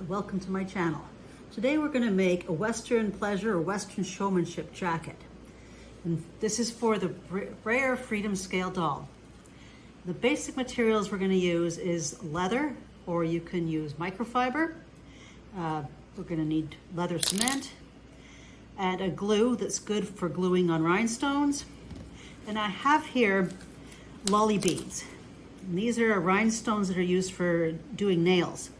welcome to my channel. Today we're going to make a Western pleasure or Western showmanship jacket. And this is for the Breyer Freedom Scale doll. The basic materials we're going to use is leather, or you can use microfiber. We're going to need leather cement and a glue that's good for gluing on rhinestones. And I have here lolly beads. And these are rhinestones that are used for doing nails.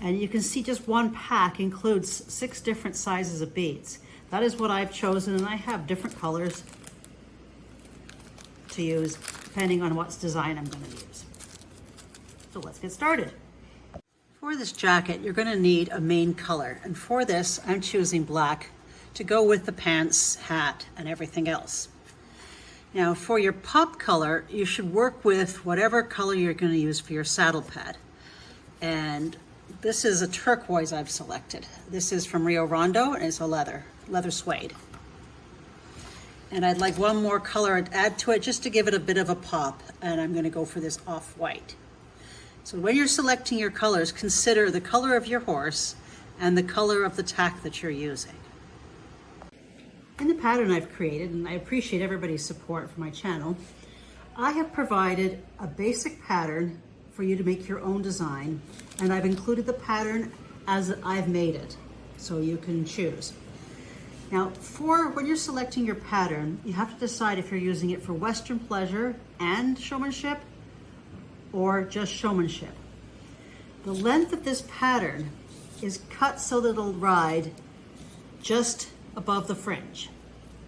And you can see just one pack includes 6 different sizes of beads. That is what I've chosen, and I have different colors to use depending on what design I'm going to use. So let's get started. For this jacket, you're going to need a main color. And for this, I'm choosing black to go with the pants, hat, and everything else. Now for your pop color, you should work with whatever color you're going to use for your saddle pad. And this is a turquoise I've selected. This is from Rio Rondo, and it's a leather suede. And I'd like one more color to add to it just to give it a bit of a pop, and I'm going to go for this off-white. So when you're selecting your colors, consider the color of your horse and the color of the tack that you're using. In the pattern I've created, and I appreciate everybody's support for my channel, I have provided a basic pattern for you to make your own design, and I've included the pattern as I've made it, so you can choose. Now, when you're selecting your pattern, you have to decide if you're using it for Western pleasure and showmanship, or just showmanship. The length of this pattern is cut so that it'll ride just above the fringe,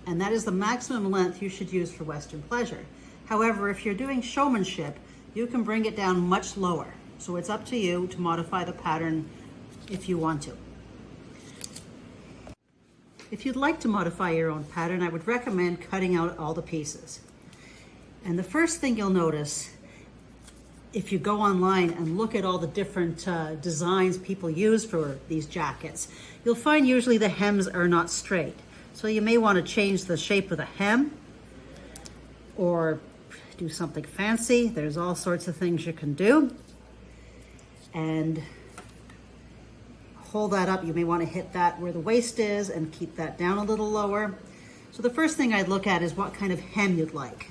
and that is the maximum length you should use for Western pleasure. However, if you're doing showmanship, you can bring it down much lower. So it's up to you to modify the pattern if you want to. If you'd like to modify your own pattern, I would recommend cutting out all the pieces. And the first thing you'll notice, if you go online and look at all the different designs people use for these jackets, you'll find usually the hems are not straight. So you may want to change the shape of the hem, or do something fancy. There's all sorts of things you can do. And hold that up. You may want to hit that where the waist is and keep that down a little lower. So the first thing I'd look at is what kind of hem you'd like.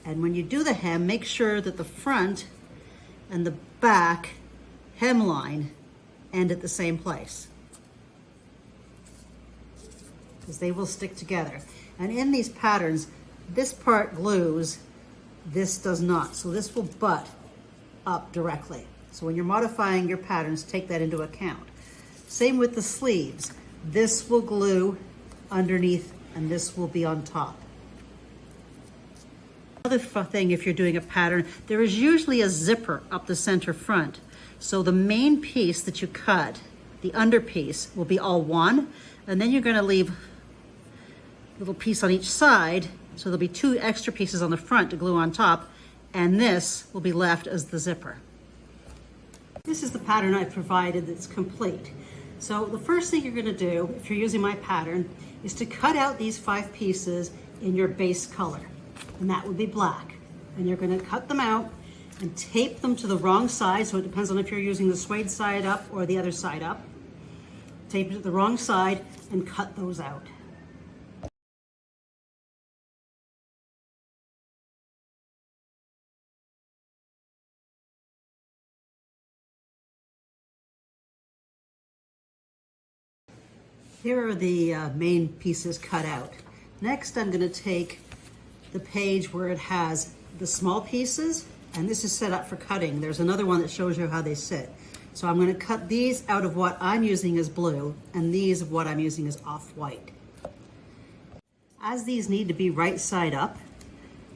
And when you do the hem, make sure that the front and the back hemline end at the same place, because they will stick together. And in these patterns, this part glues, this does not. So this will butt up directly. So when you're modifying your patterns, take that into account. Same with the sleeves. This will glue underneath and this will be on top. Another thing, if you're doing a pattern, there is usually a zipper up the center front. So the main piece that you cut, the under piece, will be all one, and then you're going to leave a little piece on each side. So there'll be 2 extra pieces on the front to glue on top, and this will be left as the zipper. This is the pattern I provided that's complete. So the first thing you're going to do, if you're using my pattern, is to cut out these 5 pieces in your base color, and that would be black. And you're going to cut them out and tape them to the wrong side, so it depends on if you're using the suede side up or the other side up. Tape it to the wrong side and cut those out. Here are the main pieces cut out. Next, I'm going to take the page where it has the small pieces, and this is set up for cutting. There's another one that shows you how they sit. So I'm going to cut these out of what I'm using as blue, and these of what I'm using as off-white. As these need to be right side up,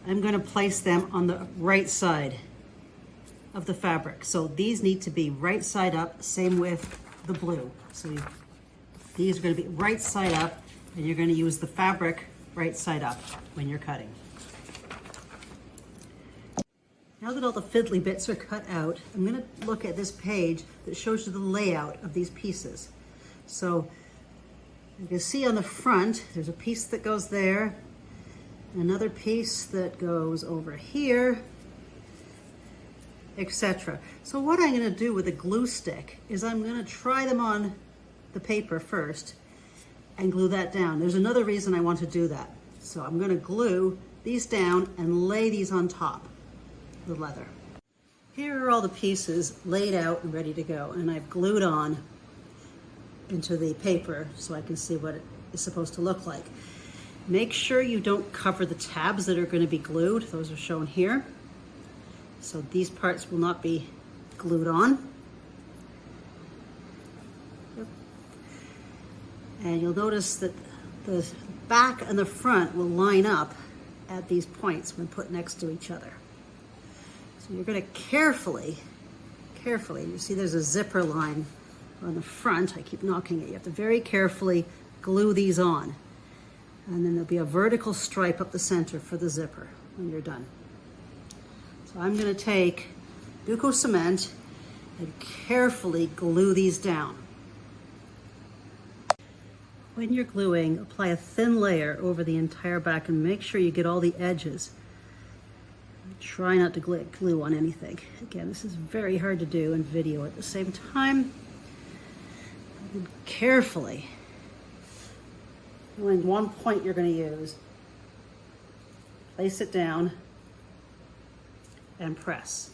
I'm going to place them on the right side of the fabric. So these need to be right side up, same with the blue. So these are going to be right side up, and you're going to use the fabric right side up when you're cutting. Now that all the fiddly bits are cut out, I'm going to look at this page that shows you the layout of these pieces. So you can see on the front, there's a piece that goes there, another piece that goes over here, etc. So what I'm going to do with a glue stick is I'm going to try them on the paper first and glue that down. There's another reason I want to do that. So I'm going to glue these down and lay these on top of the leather. Here are all the pieces laid out and ready to go, and I've glued on into the paper so I can see what it is supposed to look like. Make sure you don't cover the tabs that are going to be glued. Those are shown here. So these parts will not be glued on. And you'll notice that the back and the front will line up at these points when put next to each other. So you're going to carefully, you see there's a zipper line on the front. I keep knocking it. You have to very carefully glue these on. And then there'll be a vertical stripe up the center for the zipper when you're done. So I'm going to take Duco cement and carefully glue these down. When you're gluing, apply a thin layer over the entire back and make sure you get all the edges. Try not to glue on anything. Again, this is very hard to do in video at the same time. And carefully, knowing one point you're going to use, place it down and press.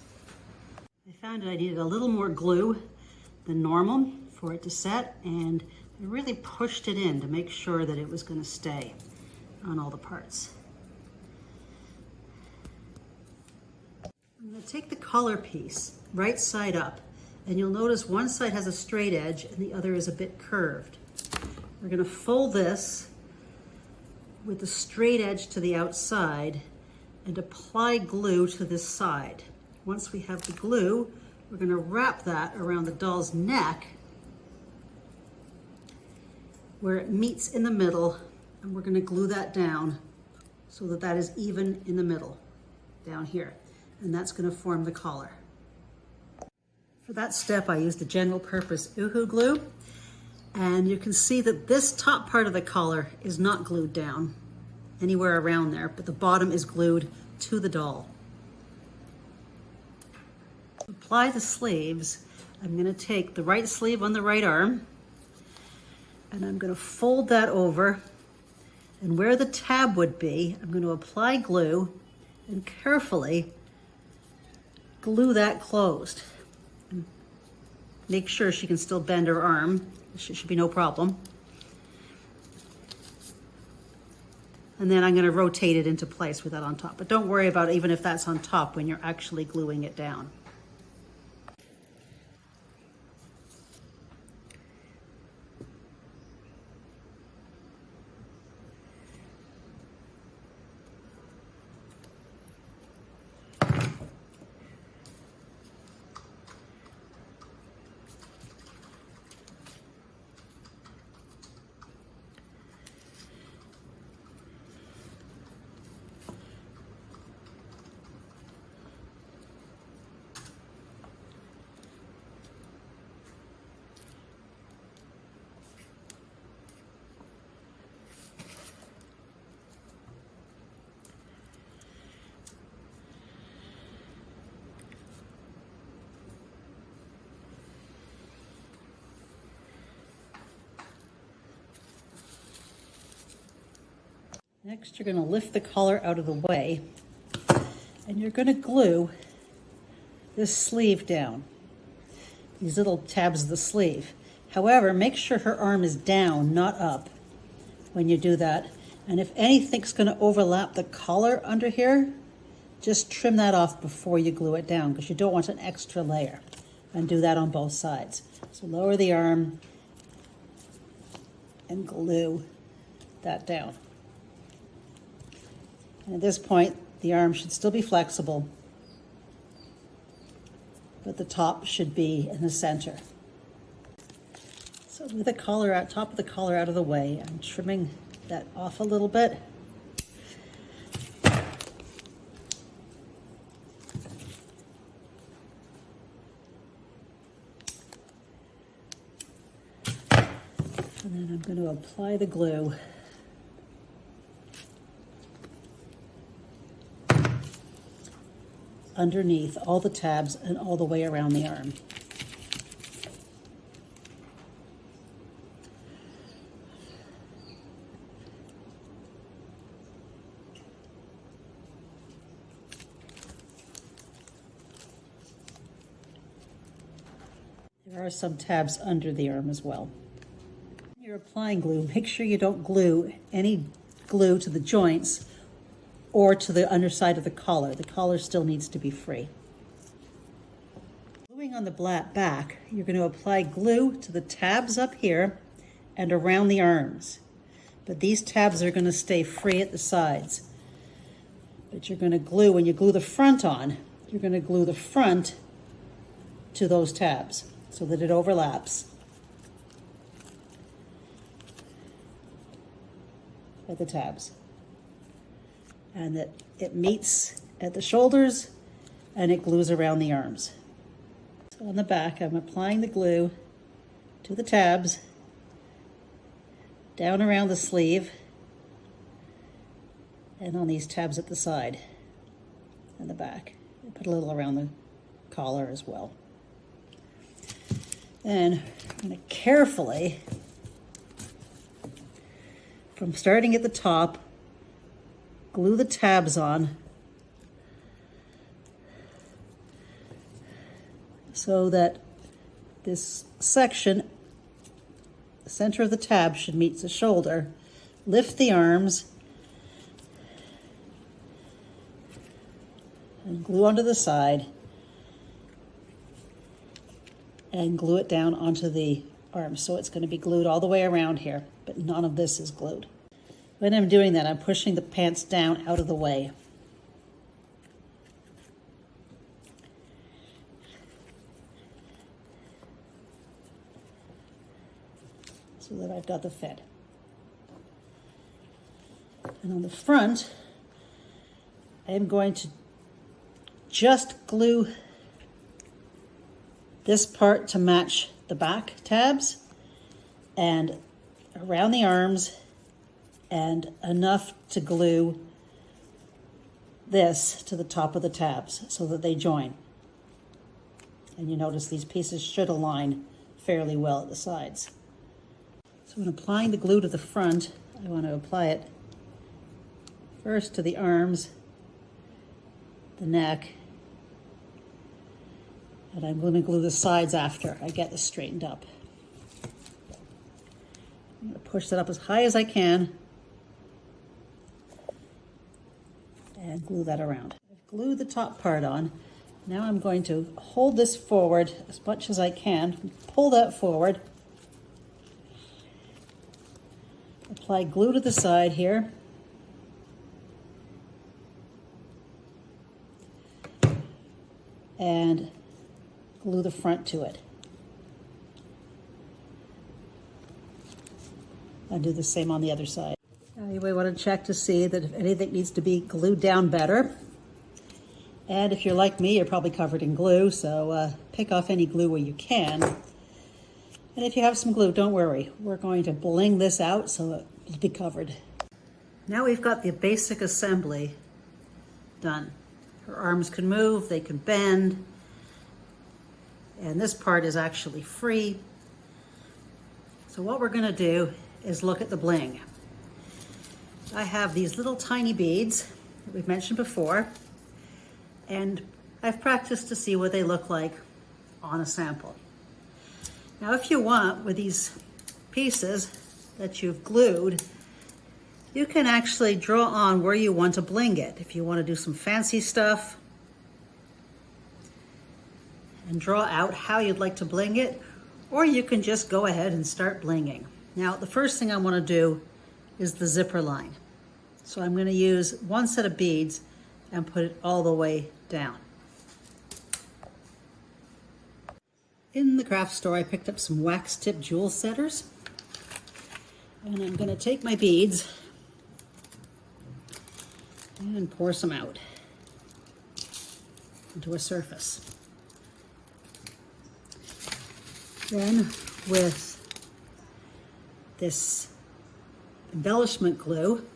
I found that I needed a little more glue than normal for it to set, and I really pushed it in to make sure that it was going to stay on all the parts. I'm going to take the collar piece right side up, and you'll notice one side has a straight edge and the other is a bit curved. We're going to fold this with the straight edge to the outside and apply glue to this side. Once we have the glue, we're going to wrap that around the doll's neck where it meets in the middle, and we're going to glue that down so that that is even in the middle down here, and that's going to form the collar. For that step, I used a general purpose Uhu glue, and you can see that this top part of the collar is not glued down anywhere around there, but the bottom is glued to the doll. To apply the sleeves, I'm going to take the right sleeve on the right arm, and I'm going to fold that over, and where the tab would be, I'm going to apply glue and carefully glue that closed. And make sure she can still bend her arm. There should be no problem. And then I'm going to rotate it into place with that on top. But don't worry about it, even if that's on top, when you're actually gluing it down. Next, you're going to lift the collar out of the way, and you're going to glue this sleeve down, these little tabs of the sleeve. However, make sure her arm is down, not up, when you do that. And if anything's going to overlap the collar under here, just trim that off before you glue it down, because you don't want an extra layer. And do that on both sides. So lower the arm and glue that down. And at this point, the arm should still be flexible, but the top should be in the center. So with the collar out, top of the collar out of the way, I'm trimming that off a little bit. And then I'm going to apply the glue. underneath all the tabs and all the way around the arm. There are some tabs under the arm as well. When you're applying glue, make sure you don't glue any glue to the joints or to the underside of the collar. The collar still needs to be free. Gluing on the back, you're going to apply glue to the tabs up here and around the arms. But these tabs are going to stay free at the sides. But you're going to glue, when you glue the front on, you're going to glue the front to those tabs so that it overlaps at the tabs. And that it meets at the shoulders and it glues around the arms. So on the back, I'm applying the glue to the tabs, down around the sleeve, and on these tabs at the side and the back. I put a little around the collar as well. Then I'm going to carefully, from starting at the top, glue the tabs on so that this section, the center of the tab, should meet the shoulder. Lift the arms and glue onto the side and glue it down onto the arms. So it's going to be glued all the way around here, but none of this is glued. When I'm doing that, I'm pushing the pants down out of the way. So that I've got the fit. And on the front, I'm going to just glue this part to match the back tabs and around the arms, and enough to glue this to the top of the tabs so that they join. And you notice these pieces should align fairly well at the sides. So when applying the glue to the front, I want to apply it first to the arms, the neck, and I'm going to glue the sides after I get this straightened up. I'm going to push that up as high as I can and glue that around. I've glued the top part on. Now I'm going to hold this forward as much as I can, pull that forward, apply glue to the side here, and glue the front to it. And do the same on the other side. Now you might want to check to see that if anything needs to be glued down better. And if you're like me, you're probably covered in glue, so pick off any glue where you can. And if you have some glue, don't worry. We're going to bling this out so it'll be covered. Now we've got the basic assembly done. Her arms can move, they can bend, and this part is actually free. So what we're going to do is look at the bling. I have these little tiny beads that we've mentioned before, and I've practiced to see what they look like on a sample. Now if you want, with these pieces that you've glued, you can actually draw on where you want to bling it. If you want to do some fancy stuff, and draw out how you'd like to bling it, or you can just go ahead and start blinging. Now, the first thing I want to do is the zipper line. So I'm going to use one set of beads and put it all the way down. In the craft store, I picked up some wax tip jewel setters, and I'm going to take my beads and pour some out into a surface. Then with this embellishment glue,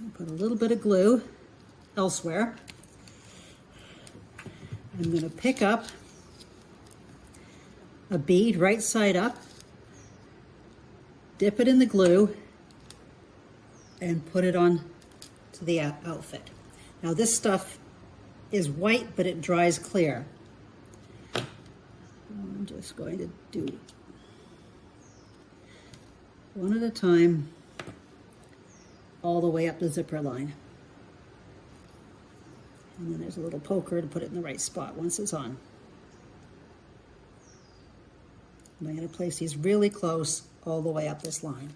I put a little bit of glue elsewhere, I'm going to pick up a bead right side up, dip it in the glue, and put it on to the outfit. Now this stuff is white, but it dries clear. I'm just going to do one at a time all the way up the zipper line. And then there's a little poker to put it in the right spot once it's on. And I'm going to place these really close all the way up this line.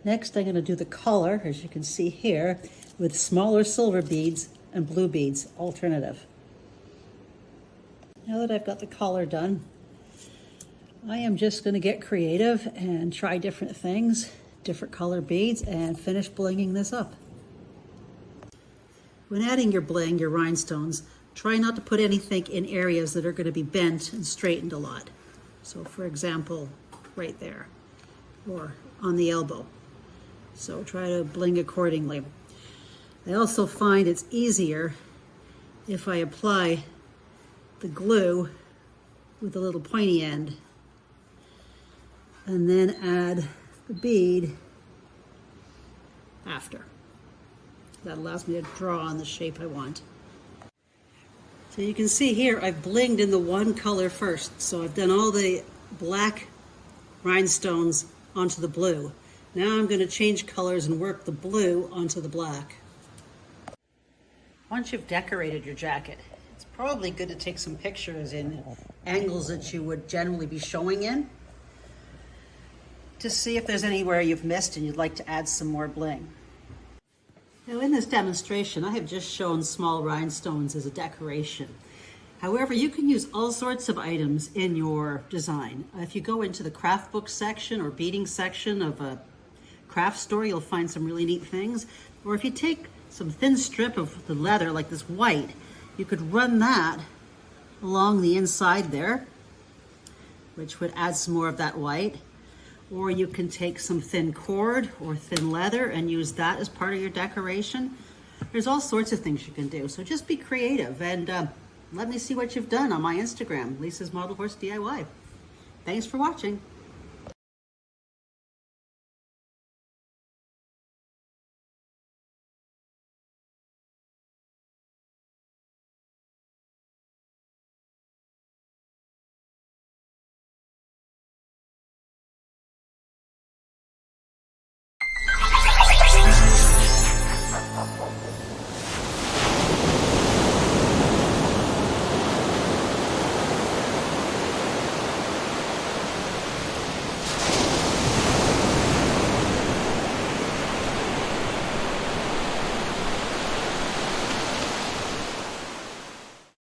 Next, I'm going to do the collar, as you can see here, with smaller silver beads and blue beads, alternative. Now that I've got the collar done, I am just going to get creative and try different things, different color beads, and finish blinging this up. When adding your bling, your rhinestones, try not to put anything in areas that are going to be bent and straightened a lot. So for example, right there, or on the elbow. So try to bling accordingly. I also find it's easier if I apply the glue with a little pointy end and then add the bead after. That allows me to draw on the shape I want. So you can see here I've blinged in the one color first. So I've done all the black rhinestones onto the blue. Now I'm going to change colors and work the blue onto the black. Once you've decorated your jacket, it's probably good to take some pictures in angles that you would generally be showing in to see if there's anywhere you've missed and you'd like to add some more bling. Now in this demonstration, I have just shown small rhinestones as a decoration. However, you can use all sorts of items in your design. If you go into the craft book section or beading section of a craft store, you'll find some really neat things. Or if you take some thin strip of the leather, like this white, you could run that along the inside there, which would add some more of that white. Or you can take some thin cord or thin leather and use that as part of your decoration. There's all sorts of things you can do. So just be creative and let me see what you've done on my Instagram, Lisa's Model Horse DIY. Thanks for watching.